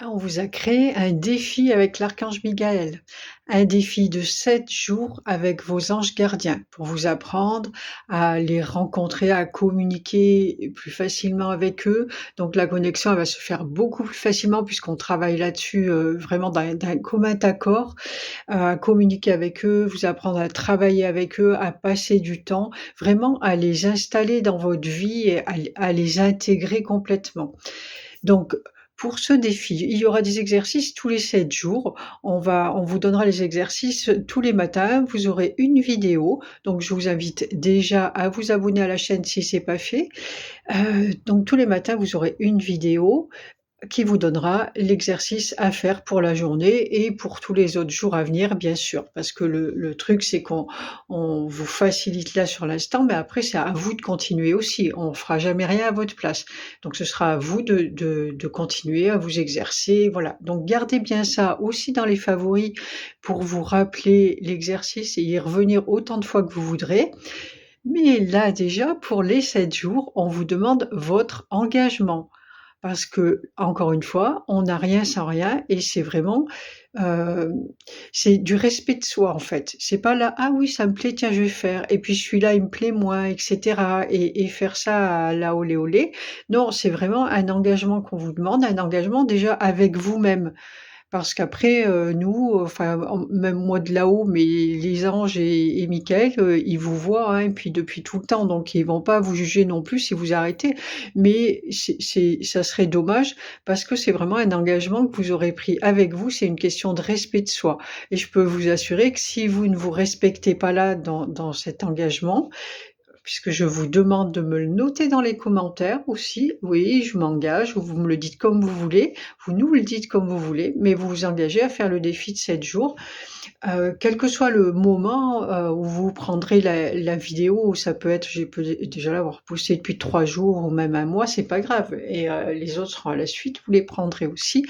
On vous a créé un défi avec l'archange Michael, un défi de 7 jours avec vos anges gardiens pour vous apprendre à les rencontrer, à communiquer plus facilement avec eux. Donc la connexion, elle va se faire beaucoup plus facilement puisqu'on travaille là-dessus, vraiment d'un commun accord, à communiquer avec eux, vous apprendre à travailler avec eux, à passer du temps, vraiment à les installer dans votre vie et à les intégrer complètement. Donc, pour ce défi, il y aura des exercices tous les 7 jours. On vous donnera les exercices tous les matins. Vous aurez une vidéo. Donc, je vous invite déjà à vous abonner à la chaîne si c'est pas fait. Donc, tous les matins, vous aurez une vidéo qui vous donnera l'exercice à faire pour la journée et pour tous les autres jours à venir, bien sûr. Parce que le truc, c'est qu'on vous facilite là sur l'instant, mais après, c'est à vous de continuer aussi. On fera jamais rien à votre place. Donc, ce sera à vous de continuer à vous exercer. Voilà. Donc, gardez bien ça aussi dans les favoris pour vous rappeler l'exercice et y revenir autant de fois que vous voudrez. Mais là, déjà, pour les 7 jours, on vous demande votre engagement. Parce que, encore une fois, on n'a rien sans rien et c'est vraiment, heu, c'est du respect de soi, en fait. C'est pas là: «Ah oui, ça me plaît, tiens, je vais faire et puis celui-là, il me plaît moins» et cetera et faire ça à la olé olé. Non, c'est vraiment un engagement qu'on vous demande, un engagement déjà avec vous-même. Parce qu'après, nous, enfin, même moi de là-haut, mais les anges et Michael, ils vous voient, hein, et puis depuis tout le temps, donc ils vont pas vous juger non plus si vous arrêtez. Mais ça serait dommage parce que c'est vraiment un engagement que vous aurez pris avec vous, c'est une question de respect de soi et je peux vous assurer que si vous ne vous respectez pas là dans cet engagement, puisque je vous demande de me le noter dans les commentaires aussi. Oui, je m'engage, ou vous me le dites comme vous voulez, vous nous le dites comme vous voulez, mais vous vous engagez à faire le défi de 7 jours. Quel que soit le moment, où vous prendrez la vidéo, ça peut être j'ai peut déjà l'avoir postée depuis 3 jours ou même 1 mois, c'est pas grave et les autres seront à la suite, vous les prendrez aussi.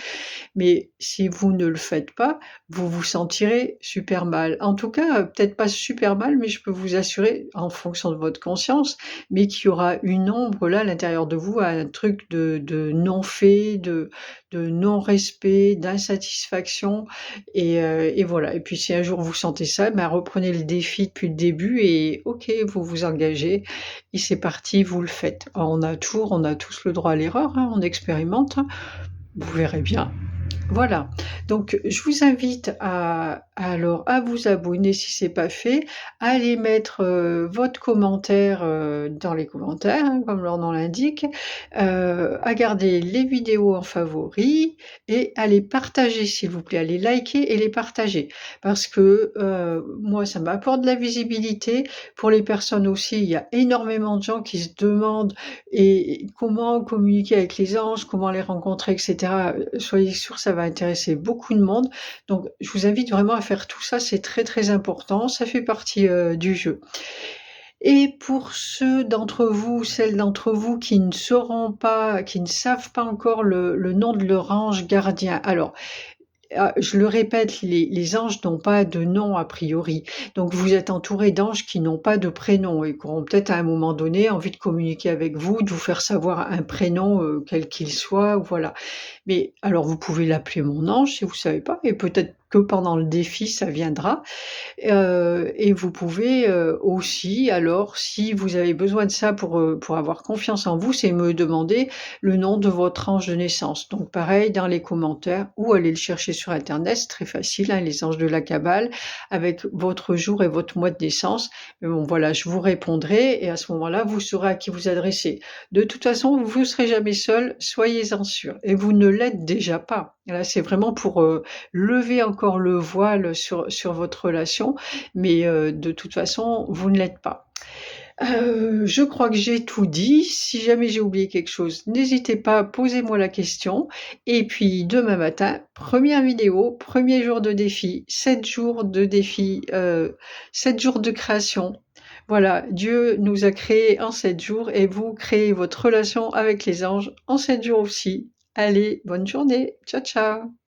Mais si vous ne le faites pas, vous vous sentirez super mal. En tout cas, peut-être pas super mal, mais je peux vous assurer, en fonction de votre conscience, mais qu'il y aura une ombre là à l'intérieur de vous, un truc de non fait, de non-respect, d'insatisfaction et voilà. Et puis si un jour vous sentez ça, ben reprenez le défi depuis le début et OK, vous vous engagez et c'est parti, vous le faites. On a tous le droit à l'erreur, hein, on expérimente, hein. Vous verrez bien. Voilà, donc je vous invite à vous abonner si c'est pas fait, à aller mettre, votre commentaire, dans les commentaires, hein, comme leur nom l'indique, à garder les vidéos en favoris et à les partager s'il vous plaît, à les liker et les partager. Parce que, moi ça m'apporte de la visibilité, pour les personnes aussi, il y a énormément de gens qui se demandent et comment communiquer avec les anges, comment les rencontrer et cetera. Soyez sûrs, ça va intéresser beaucoup de monde. Donc je vous invite vraiment à faire tout ça, c'est très, très important, ça fait partie, du jeu. Et pour ceux d'entre vous, celles d'entre vous qui ne sauront pas, qui ne savent pas encore le nom de leur ange gardien. Alors, je le répète, les anges n'ont pas de nom a priori. Donc vous êtes entouré d'anges qui n'ont pas de prénom et qui auront peut-être à un moment donné envie de communiquer avec vous, de vous faire savoir un prénom, quel qu'il soit, voilà. Mais alors vous pouvez l'appeler mon ange si vous savez pas et peut-être que pendant le défi ça viendra. Et vous pouvez, aussi alors si vous avez besoin de ça pour avoir confiance en vous, c'est me demander le nom de votre ange de naissance. Donc pareil dans les commentaires ou aller le chercher sur internet, c'est très facile, hein, les anges de la Kabbale avec votre jour et votre mois de naissance. Mais bon voilà, je vous répondrai et à ce moment-là, vous saurez à qui vous adresser. De toute façon, vous ne serez jamais seul, soyez-en sûrs et vous ne l'êtes déjà pas. Là, c'est vraiment pour, lever encore le voile sur votre relation, mais de toute façon, vous ne l'êtes pas. Je crois que j'ai tout dit. Si jamais j'ai oublié quelque chose, n'hésitez pas, posez-moi la question et puis demain matin, première vidéo, premier jour de défi, 7 jours de défi, 7 jours de création. Voilà, Dieu nous a créés en 7 jours et vous créez votre relation avec les anges en 7 jours aussi. Allez, bonne journée. Ciao, ciao.